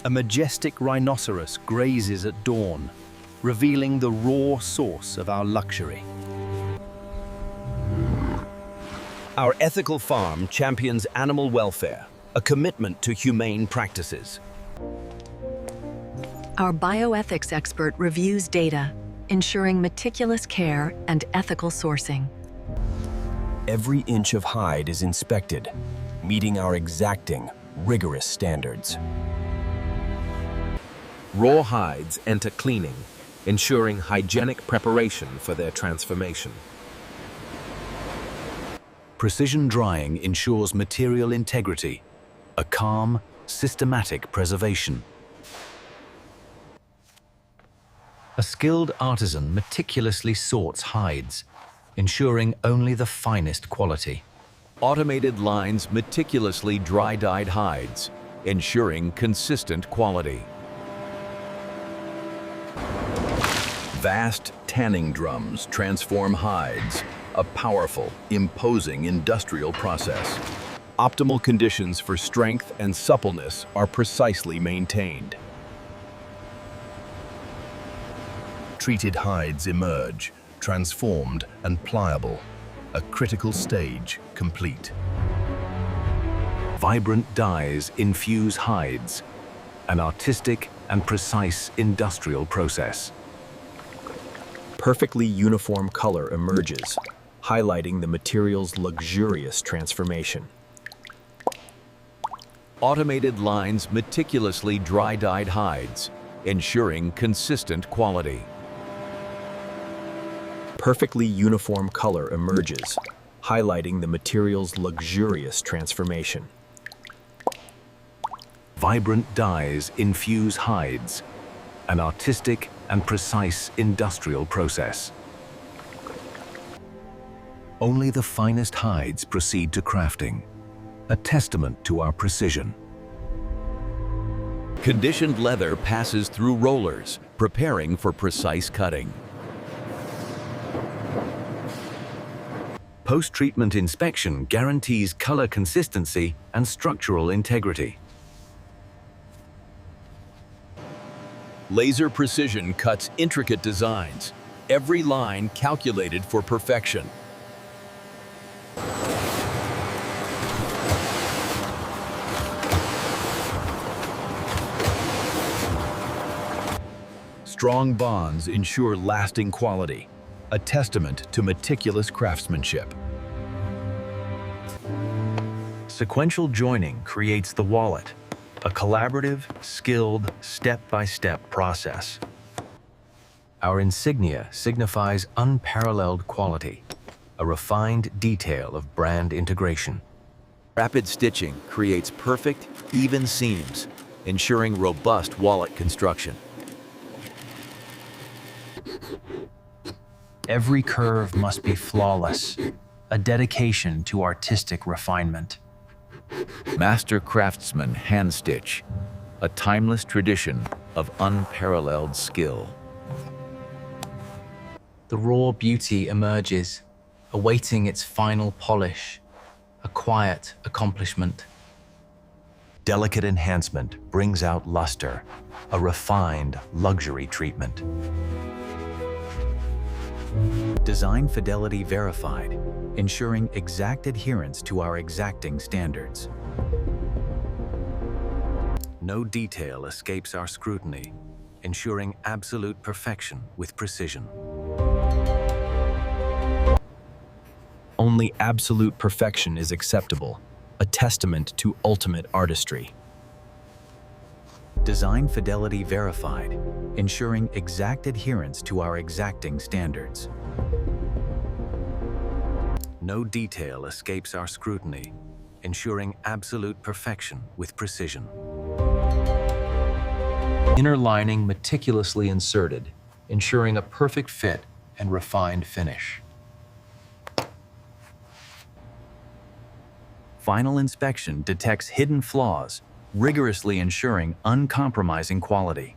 A majestic rhinoceros grazes at dawn, revealing the raw source of our luxury. Our ethical farm champions animal welfare, a commitment to humane practices. Our bioethics expert reviews data, ensuring meticulous care and ethical sourcing. Every inch of hide is inspected, meeting our exacting, rigorous standards. Raw hides enter cleaning, ensuring hygienic preparation for their transformation. Precision drying ensures material integrity, a calm, systematic preservation. A skilled artisan meticulously sorts hides, ensuring only the finest quality. Automated lines meticulously dry-dyed hides, ensuring consistent quality. Vast tanning drums transform hides, a powerful, imposing industrial process. Optimal conditions for strength and suppleness are precisely maintained. Treated hides emerge, transformed and pliable, a critical stage complete. Vibrant dyes infuse hides, an artistic and precise industrial process. Perfectly uniform color emerges, highlighting the material's luxurious transformation. Automated lines meticulously dry-dyed hides, ensuring consistent quality. Perfectly uniform color emerges, highlighting the material's luxurious transformation. Vibrant dyes infuse hides, an artistic and precise industrial process. Only the finest hides proceed to crafting, a testament to our precision. Conditioned leather passes through rollers, preparing for precise cutting. Post-treatment inspection guarantees color consistency and structural integrity. Laser precision cuts intricate designs, every line calculated for perfection. Strong bonds ensure lasting quality, a testament to meticulous craftsmanship. Sequential joining creates the wallet, a collaborative, skilled, step-by-step process. Our insignia signifies unparalleled quality, a refined detail of brand integration. Rapid stitching creates perfect, even seams, ensuring robust wallet construction. Every curve must be flawless, a dedication to artistic refinement. Master craftsman hand stitch, a timeless tradition of unparalleled skill. The raw beauty emerges, awaiting its final polish, a quiet accomplishment. Delicate enhancement brings out luster, a refined luxury treatment. Design fidelity verified, ensuring exact adherence to our exacting standards. No detail escapes our scrutiny, ensuring absolute perfection with precision. Only absolute perfection is acceptable, a testament to ultimate artistry. Design fidelity verified, ensuring exact adherence to our exacting standards. No detail escapes our scrutiny, ensuring absolute perfection with precision. Inner lining meticulously inserted, ensuring a perfect fit and refined finish. Final inspection detects hidden flaws, rigorously ensuring uncompromising quality.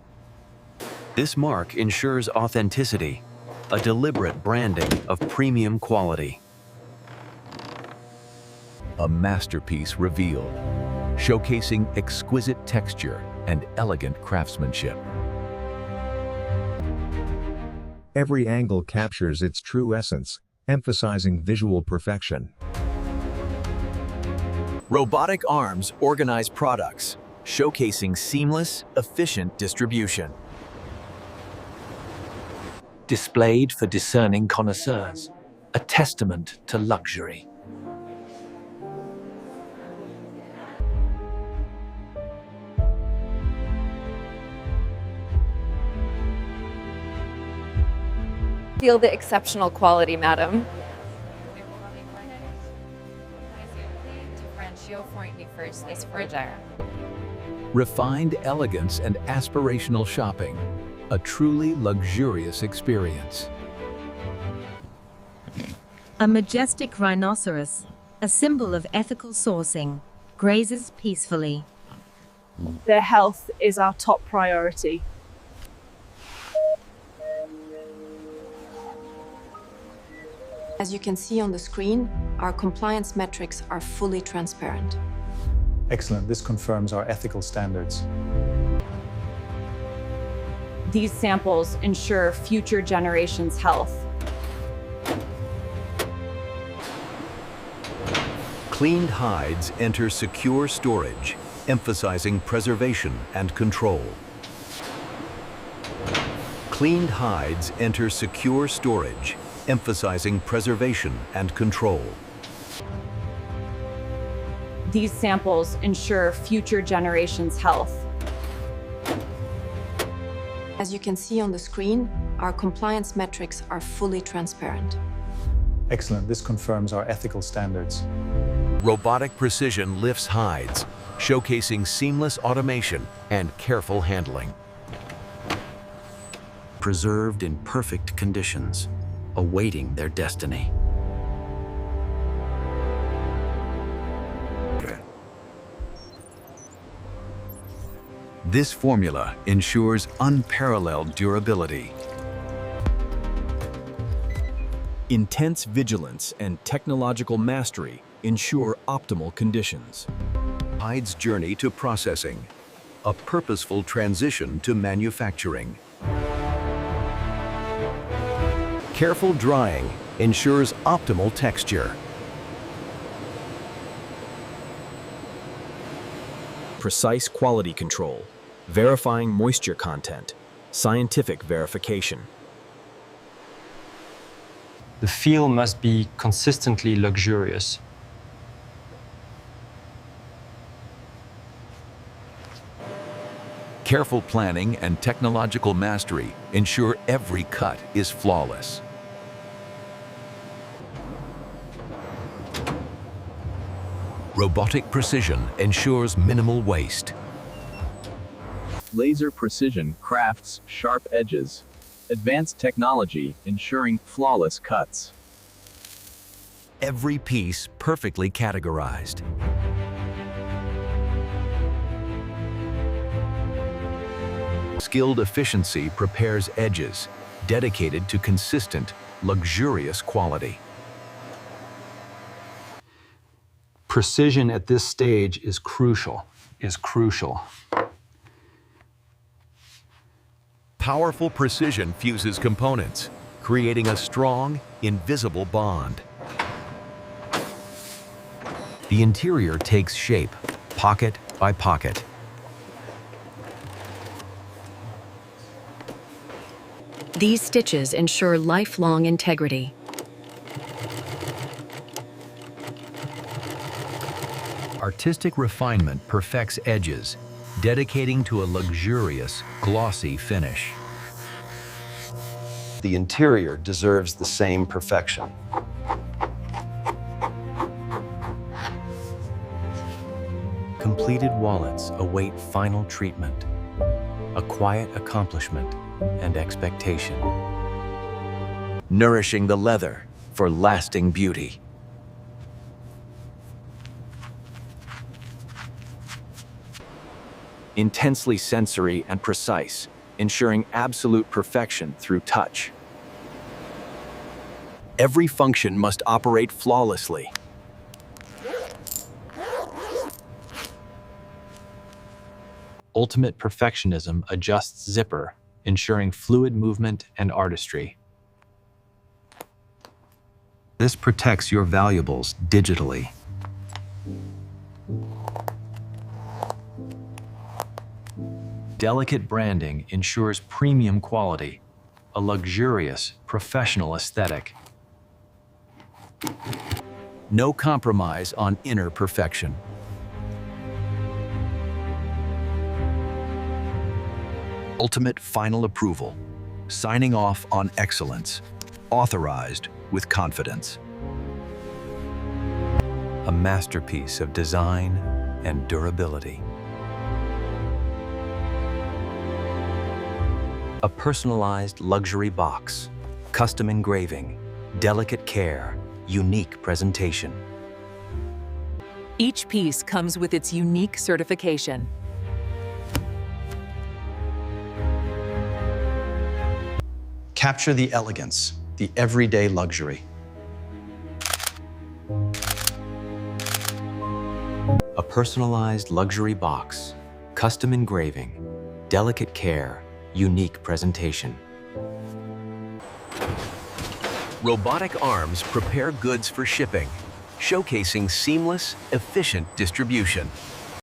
This mark ensures authenticity, a deliberate branding of premium quality. A masterpiece revealed, showcasing exquisite texture and elegant craftsmanship. Every angle captures its true essence, emphasizing visual perfection. Robotic arms organize products, showcasing seamless, efficient distribution. Displayed for discerning connoisseurs, a testament to luxury. Feel the exceptional quality, madam. Refined elegance and aspirational shopping, a truly luxurious experience. A majestic rhinoceros, a symbol of ethical sourcing, grazes peacefully. Their health is our top priority. As you can see on the screen, our compliance metrics are fully transparent. Excellent. This confirms our ethical standards. These samples ensure future generations' health. Cleaned hides enter secure storage, emphasizing preservation and control. Cleaned hides enter secure storage, emphasizing preservation and control. These samples ensure future generations' health. As you can see on the screen, our compliance metrics are fully transparent. Excellent. This confirms our ethical standards. Robotic precision lifts hides, showcasing seamless automation and careful handling. Preserved in perfect conditions, awaiting their destiny. This formula ensures unparalleled durability. Intense vigilance and technological mastery ensure optimal conditions. Hides journey to processing, a purposeful transition to manufacturing. Careful drying ensures optimal texture. Precise quality control, verifying moisture content, scientific verification. The feel must be consistently luxurious. Careful planning and technological mastery ensure every cut is flawless. Robotic precision ensures minimal waste. Laser precision crafts sharp edges. Advanced technology ensuring flawless cuts. Every piece perfectly categorized. Skilled efficiency prepares edges, dedicated to consistent, luxurious quality. Precision at this stage is crucial. Powerful precision fuses components, creating a strong, invisible bond. The interior takes shape, pocket by pocket. These stitches ensure lifelong integrity. Artistic refinement perfects edges, dedicating to a luxurious, glossy finish. The interior deserves the same perfection. Completed wallets await final treatment, a quiet accomplishment and expectation. Nourishing the leather for lasting beauty. Intensely sensory and precise, ensuring absolute perfection through touch. Every function must operate flawlessly. Ultimate perfectionism adjusts zipper, ensuring fluid movement and artistry. This protects your valuables digitally. Delicate branding ensures premium quality, a luxurious, professional aesthetic. No compromise on inner perfection. Ultimate final approval, signing off on excellence, authorized with confidence. A masterpiece of design and durability. A personalized luxury box, custom engraving, delicate care, unique presentation. Each piece comes with its unique certification. Capture the elegance, the everyday luxury. A personalized luxury box, custom engraving, delicate care, unique presentation. Robotic arms prepare goods for shipping, showcasing seamless, efficient distribution.